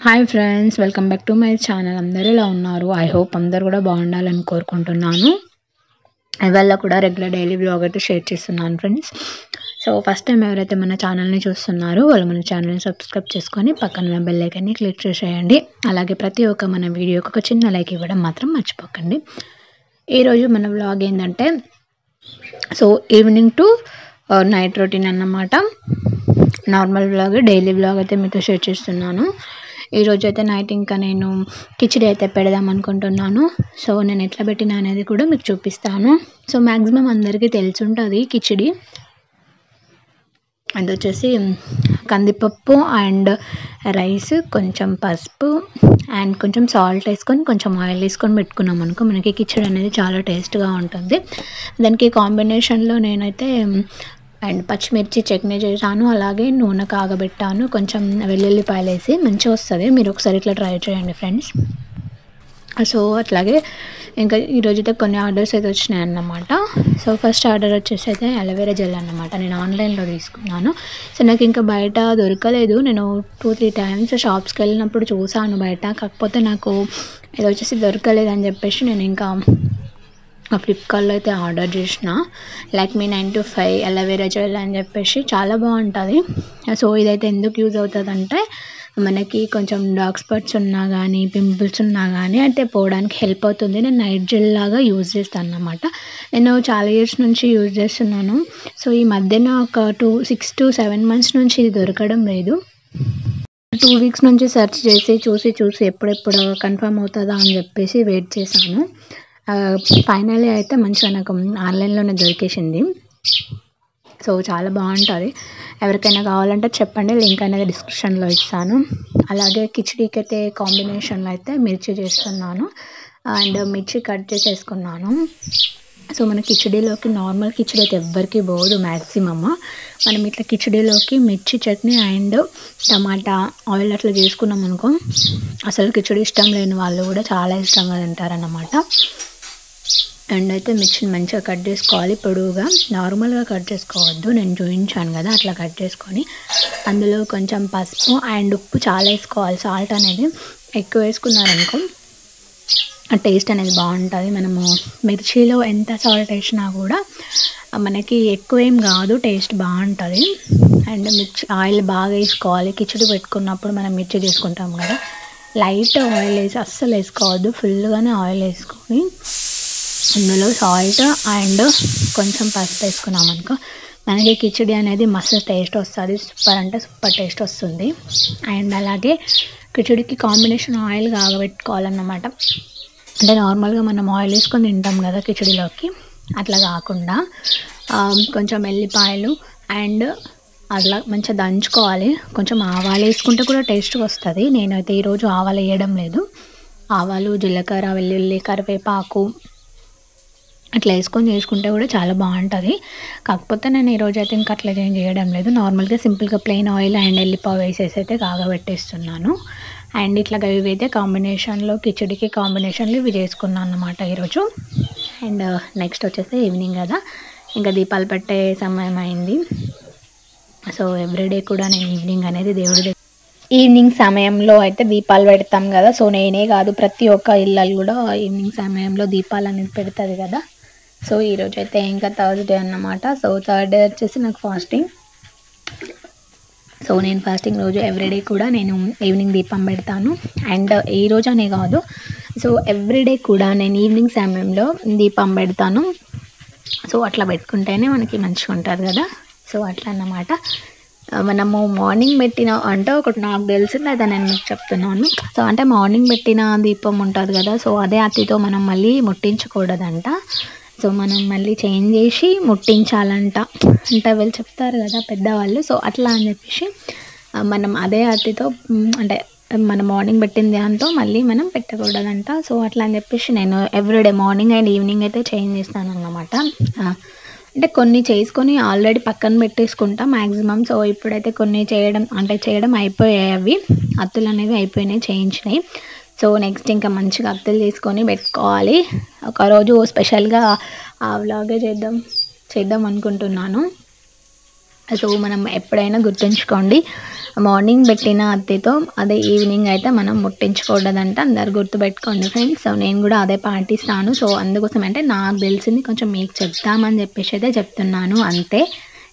Hi friends, welcome back to my channel. అందరూ ఎలా ఉన్నారు? ఐ హోప్ అందరూ కూడా బాగుండాలని కోరుకుంటున్నాను. ఇవాళ కూడా రెగ్యులర్ డైలీ బ్లాగ్ అయితే షేర్ చేస్తున్నాను ఫ్రెండ్స్. సో ఫస్ట్ టైం ఎవరైతే మన ఛానల్ని చూస్తున్నారో వాళ్ళు మన ఛానల్ని సబ్స్క్రైబ్ చేసుకొని పక్కన బెల్ ఐకాన్ని క్లిక్ చేసేయండి. అలాగే ప్రతి ఒక్క మన వీడియోకి ఒక చిన్న లైక్ ఇవ్వడం మాత్రం మర్చిపోకండి. ఈరోజు మన బ్లాగ్ ఏంటంటే so evening to night routine అన్నమాట. నార్మల్ బ్లాగ్, డైలీ బ్లాగ్ అయితే మీతో షేర్ చేస్తున్నాను. ఈరోజు అయితే నైట్ ఇంకా నేను కిచిడి అయితే పెడదాం అనుకుంటున్నాను. సో నేను ఎట్లా పెట్టినా అనేది కూడా మీకు చూపిస్తాను. సో మ్యాక్సిమం అందరికీ తెలుసుంటుంది కిచిడి. అది వచ్చేసి కందిపప్పు అండ్ రైస్, కొంచెం పసుపు అండ్ కొంచెం సాల్ట్ వేసుకొని కొంచెం ఆయిల్ వేసుకొని పెట్టుకున్నాం అనుకో మనకి కిచిడి అనేది చాలా టేస్ట్గా ఉంటుంది. దానికి కాంబినేషన్లో నేనైతే అండ్ పచ్చిమిర్చి చట్నీ చేశాను, అలాగే నూనె కాగబెట్టాను, కొంచెం వెల్లుల్లిపాయలు వేసి మంచిగా వస్తుంది. మీరు ఒకసారి ఇట్లా ట్రై చేయండి ఫ్రెండ్స్. సో అట్లాగే ఇంకా ఈరోజు అయితే కొన్ని ఆర్డర్స్ అయితే వచ్చినాయి అన్నమాట. సో ఫస్ట్ ఆర్డర్ వచ్చేసి అయితే అలోవెరా జెల్ అన్నమాట. నేను ఆన్లైన్లో తీసుకున్నాను. సో నాకు ఇంకా బయట దొరకలేదు. నేను 2-3 టైమ్స్ షాప్స్కి వెళ్ళినప్పుడు చూసాను బయట, కాకపోతే నాకు ఇది వచ్చేసి దొరకలేదు అని చెప్పేసి నేను ఇంకా ఫ్లిప్కార్ట్లో అయితే ఆర్డర్ చేసిన. లాక్మీ 925 అలోవెరా జెల్ అని చెప్పేసి చాలా బాగుంటుంది. సో ఇదైతే ఎందుకు యూజ్ అవుతుంది అంటే మనకి కొంచెం డార్క్ స్పాట్స్ ఉన్నా కానీ పింపుల్స్ ఉన్నా కానీ అయితే పోవడానికి హెల్ప్ అవుతుంది. నేను నైట్ జెల్ లాగా యూజ్ చేస్తాను అన్నమాట. నేను చాలా ఇయర్స్ నుంచి యూజ్ చేస్తున్నాను. సో ఈ మధ్యన ఒక 6 to 7 months నుంచి ఇది దొరకడం లేదు. 2 weeks నుంచి సెర్చ్ చేసి చూసి ఎప్పుడెప్పుడు కన్ఫర్మ్ అవుతుందా అని చెప్పేసి వెయిట్ చేశాను. ఫైనల్లీ అయితే మంచిగా నాకు ఆన్లైన్లోనే దొరికేసింది. సో చాలా బాగుంటుంది. ఎవరికైనా కావాలంటే చెప్పండి, లింక్ అనేది డిస్క్రిప్షన్లో ఇస్తాను. అలాగే కిచిడీకి అయితే కాంబినేషన్లో అయితే మిర్చి చేస్తున్నాను అండ్ మిర్చి కట్ చేసేసుకున్నాను. సో మన కిచిడీలోకి నార్మల్ కిచిడి అయితే ఎవ్వరికి పోదు మ్యాక్సిమమ్. మనం ఇట్లా కిచిడీలోకి మిర్చి చట్నీ అండ్ టమాటా ఆయిల్ అట్లా చేసుకున్నాం అనుకో అసలు కిచిడి ఇష్టం లేని వాళ్ళు కూడా చాలా ఇష్టంగా తింటారన్నమాట. అండ్ అయితే మిర్చిని మంచిగా కట్ చేసుకోవాలి, పొడవుగా నార్మల్గా కట్ చేసుకోవద్దు. నేను చూపించాను కదా అట్లా కట్ చేసుకొని అందులో కొంచెం పసుపు అండ్ ఉప్పు చాలా వేసుకోవాలి. సాల్ట్ అనేది ఎక్కువ వేసుకున్నారనుకో ఆ టేస్ట్ అనేది బాగుంటుంది. మనము మిర్చిలో ఎంత సాల్ట్ వేసినా కూడా మనకి ఎక్కువ ఏం కాదు, టేస్ట్ బాగుంటుంది. అండ్ మిర్చి ఆయిల్ బాగా వేసుకోవాలి. కిచిడి పెట్టుకున్నప్పుడు మనం మిర్చి తీసుకుంటాం కదా, లైట్ ఆయిల్ వేసి అస్సలు వేసుకోవద్దు, ఫుల్గానే ఆయిల్ వేసుకొని అందులో సాల్ట్ అండ్ కొంచెం పసుపు వేసుకున్నాం అనుకో మనకి కిచిడి అనేది మస్తు టేస్ట్ వస్తుంది. సూపర్ అంటే సూపర్ టేస్ట్ వస్తుంది. అండ్ అలాగే కిచిడికి కాంబినేషన్ ఆయిల్ కాగబెట్టుకోవాలన్నమాట. అంటే నార్మల్గా మనం ఆయిల్ వేసుకొని తింటాం కదా కిచిడిలోకి, అట్లా కాకుండా కొంచెం ఎల్లిపాయలు అండ్ అట్లా మంచిగా దంచుకోవాలి. కొంచెం ఆవాలు వేసుకుంటే కూడా టేస్ట్గా వస్తుంది. నేనైతే ఈరోజు ఆవాలు వేయడం లేదు. ఆవాలు, జీలకర్ర, వెల్లుల్లి, కరివేపాకు అట్లా వేసుకొని చేసుకుంటే కూడా చాలా బాగుంటుంది. కాకపోతే నేను ఈరోజు అయితే ఇంకా అట్లా ఏం చేయడం లేదు. నార్మల్గా సింపుల్గా ప్లెయిన్ ఆయిల్ అండ్ ఎల్లిపాయ వేసేసి అయితే కాగబెట్టేస్తున్నాను. అండ్ ఇట్లా ఇవి అయితే కాంబినేషన్లో కిచిడికి కాంబినేషన్లో ఇవి చేసుకున్నాను అన్నమాట ఈరోజు. అండ్ నెక్స్ట్ వచ్చేసి ఈవినింగ్ కదా, ఇంకా దీపాలు పెట్టే సమయం అయింది. సో ఎవ్రీడే కూడా నేను ఈవినింగ్ అనేది ఈవినింగ్ సమయంలో అయితే దీపాలు పెడతాం కదా. సో నేనే కాదు ప్రతి ఒక్క ఇళ్ళలు కూడా ఈవినింగ్ సమయంలో దీపాలు అనేది పెడతారు కదా. సో ఈరోజు అయితే ఇంకా థర్స్డే అన్నమాట. సో థర్డ్ డే వచ్చేసి నాకు ఫాస్టింగ్. సో నేను ఫాస్టింగ్ రోజు ఎవ్రీడే కూడా నేను ఈవినింగ్ దీపం పెడతాను. అండ్ ఈ రోజు అనే కాదు, సో ఎవ్రీడే కూడా నేను ఈవినింగ్ సమయంలో దీపం పెడతాను. సో అట్లా పెట్టుకుంటేనే మనకి మంచిగా ఉంటుంది కదా. సో అట్లా అన్నమాట. మనము మార్నింగ్ పెట్టిన అంటే ఒకటి నాకు తెలిసింది అయితే నేను మీకు చెప్తున్నాను. సో అంటే మార్నింగ్ పెట్టిన దీపం ఉంటుంది కదా, సో అదే అతితో మనం మళ్ళీ ముట్టించకూడదంట. సో మనం మళ్ళీ చేంజ్ చేసి ముట్టించాలంట అంటే వీళ్ళు చెప్తారు కదా పెద్దవాళ్ళు. సో అట్లా అని చెప్పేసి మనం అదే అతితో అంటే మనం మార్నింగ్ పెట్టిన దాంతో మళ్ళీ మనం పెట్టకూడదంట. సో అట్లా అని చెప్పేసి నేను ఎవ్రీడే మార్నింగ్ అండ్ ఈవినింగ్ అయితే చేంజ్ చేస్తాను అన్నమాట. అంటే కొన్ని చేసుకొని ఆల్రెడీ పక్కన పెట్టేసుకుంటాం మ్యాక్సిమం. సో ఇప్పుడైతే కొన్ని చేయడం అయిపోయాయి. అవి అత్తులు అనేవి అయిపోయినాయి, చేయించినాయి. సో నెక్స్ట్ ఇంకా మంచిగా అత్తులు తీసుకొని పెట్టుకోవాలి. ఒకరోజు స్పెషల్గా ఆ వ్లాగే చేద్దాం అనుకుంటున్నాను. సో మనం ఎప్పుడైనా గుర్తుంచుకోండి, మార్నింగ్ పెట్టిన అత్తితో అదే ఈవినింగ్ అయితే మనం ముట్టించకూడదంట. అందరు గుర్తుపెట్టుకోండి ఫ్రెండ్స్. సో నేను కూడా అదే పాటిస్తాను. సో అందుకోసం అంటే నాకు తెలిసింది కొంచెం మీకు చెప్తామని చెప్పేసి అయితే చెప్తున్నాను అంతే.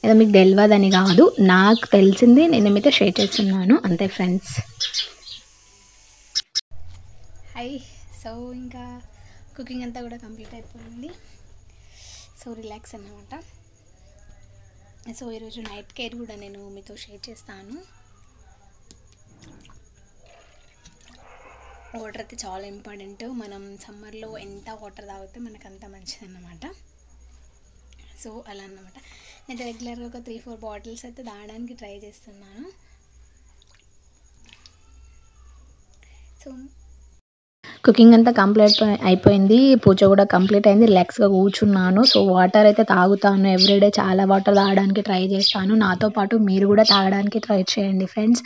ఏదో మీకు తెలియదని కాదు, నాకు తెలిసింది నేను మీతో షేర్ చేస్తున్నాను అంతే ఫ్రెండ్స్. హాయ్. సో ఇంకా కుకింగ్ అంతా కూడా కంప్లీట్ అయిపోయింది. సో రిలాక్స్ అన్నమాట. సో ఈరోజు నైట్ కేర్ కూడా నేను మీతో షేర్ చేస్తాను. వాటర్ అయితే చాలా ఇంపార్టెంట్. మనం సమ్మర్లో ఎంత వాటర్ తాగితే మనకు అంత మంచిది అన్నమాట. సో అలా అన్నమాట. నేను రెగ్యులర్గా ఒక 3-4 బాటిల్స్ అయితే తాగడానికి ట్రై చేస్తున్నాను. సో కుకింగ్ అంతా కంప్లీట్ అయిపోయింది, పూజ కూడా కంప్లీట్ అయింది, రిలాక్స్గా కూర్చున్నాను. సో వాటర్ అయితే తాగుతాను ఎవ్రీడే, చాలా వాటర్ తాగడానికి ట్రై చేస్తాను. నాతో పాటు మీరు కూడా తాగడానికి ట్రై చేయండి ఫ్రెండ్స్.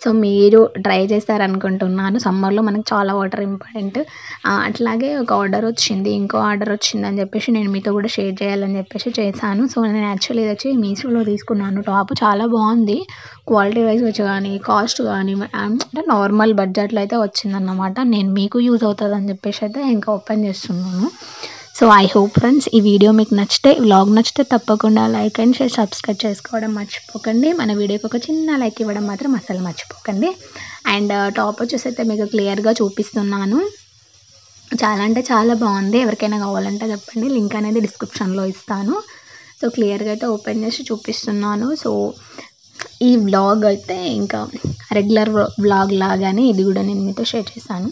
సో మీరు ట్రై చేస్తారనుకుంటున్నాను. సమ్మర్లో మనకు చాలా వాటర్ ఇంపార్టెంట్. అట్లాగే ఒక ఆర్డర్ వచ్చింది, ఇంకో ఆర్డర్ వచ్చిందని చెప్పేసి నేను మీతో కూడా షేర్ చేయాలని చెప్పేసి చేశాను. సో నేను యాక్చువల్లీ ఇది వచ్చి మీషోలో తీసుకున్నాను. టాప్ చాలా బాగుంది, క్వాలిటీ వైజ్ వచ్చి కానీ కాస్ట్ కానీ అంటే నార్మల్ బడ్జెట్లో అయితే వచ్చిందన్నమాట. నేను మీకు యూజ్ అవుతుంది అని చెప్పేసి అయితే ఇంకా ఓపెన్ చేస్తున్నాను. సో ఐ హోప్ ఫ్రెండ్స్ ఈ వీడియో మీకు నచ్చితే, వ్లాగ్ నచ్చితే తప్పకుండా లైక్ అండ్ షేర్, సబ్స్క్రైబ్ చేసుకోవడం మర్చిపోకండి. మన వీడియోకి ఒక చిన్న లైక్ ఇవ్వడం మాత్రం అసలు మర్చిపోకండి. అండ్ టాప్ వచ్చేసి అయితే మీకు క్లియర్గా చూపిస్తున్నాను. చాలా అంటే చాలా బాగుంది. ఎవరికైనా కావాలంటే చెప్పండి, లింక్ అనేది డిస్క్రిప్షన్లో ఇస్తాను. సో క్లియర్గా అయితే ఓపెన్ చేసి చూపిస్తున్నాను. సో ఈ వ్లాగ్ అయితే ఇంకా రెగ్యులర్ వ్లాగ్ లాగానే ఇది కూడా నేను మీతో షేర్ చేశాను.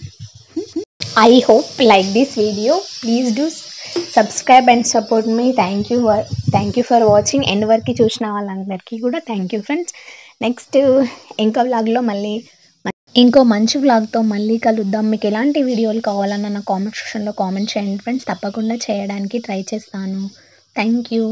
I hope like this video. Please do subscribe and support me. Thank you for watching. End వరకు చూసిన వాళ్ళందరికీ కూడా థ్యాంక్ యూ ఫ్రెండ్స్. నెక్స్ట్ ఇంకో వ్లాగ్లో మళ్ళీ ఇంకో మంచి వ్లాగ్తో మళ్ళీ కలుద్దాం. మీకు ఎలాంటి వీడియోలు కావాలన్న నా కామెంట్ సెక్షన్లో కామెంట్ చేయండి ఫ్రెండ్స్. తప్పకుండా చేయడానికి ట్రై చేస్తాను. Thank you.